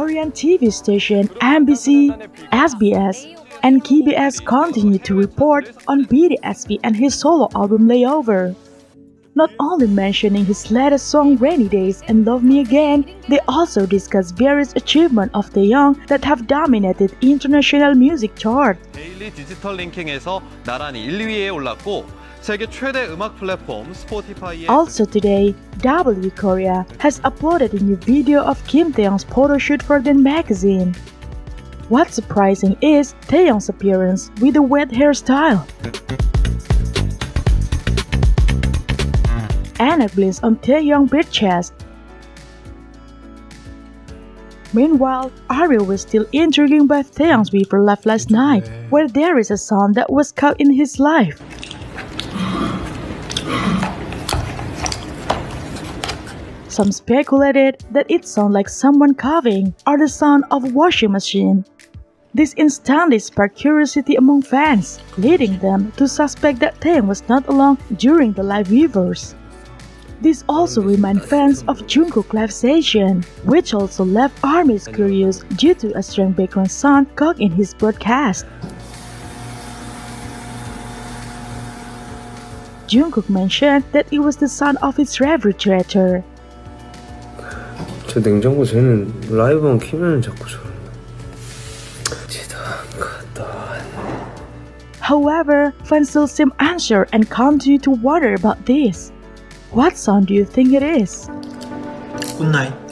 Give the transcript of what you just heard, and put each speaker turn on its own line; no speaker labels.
Korean TV station MBC, SBS, and KBS continue to report on BTS V and his solo album Layover. Not only mentioning his latest song Rainy Days and Love Me Again, they also discuss various achievements of Taehyung that have dominated international music chart.
데일리 디지털 랭킹에서 나란히 1, 2위에 올랐고 세계 최대 음악 플랫폼 스포티파이에
Also today, W Korea has uploaded a new video of Kim Taehyung's photoshoot for the magazine. What's surprising is Taehyung's appearance with a wet hairstyle. And a glimpse on Taehyung's big chest. Meanwhile, Ariel was still intrigued by Taehyung's Weverse live last night, where there is a sound that was caught in his life. Some speculated that it sounded like someone coughing or the sound of a washing machine. This instantly sparked curiosity among fans, leading them to suspect that Taehyung was not alone during the live Weverse. This also reminded fans of Jungkook live session, which also left ARMYs curious due to a strange background sound caught in his broadcast. Jungkook mentioned that it was the sound of his refrigerator.
저 냉장고 쟤는 라이브만 키면 자꾸 저런다.
However, fans still seem unsure and continue to wonder about this. What sound do you think it is?
Good night.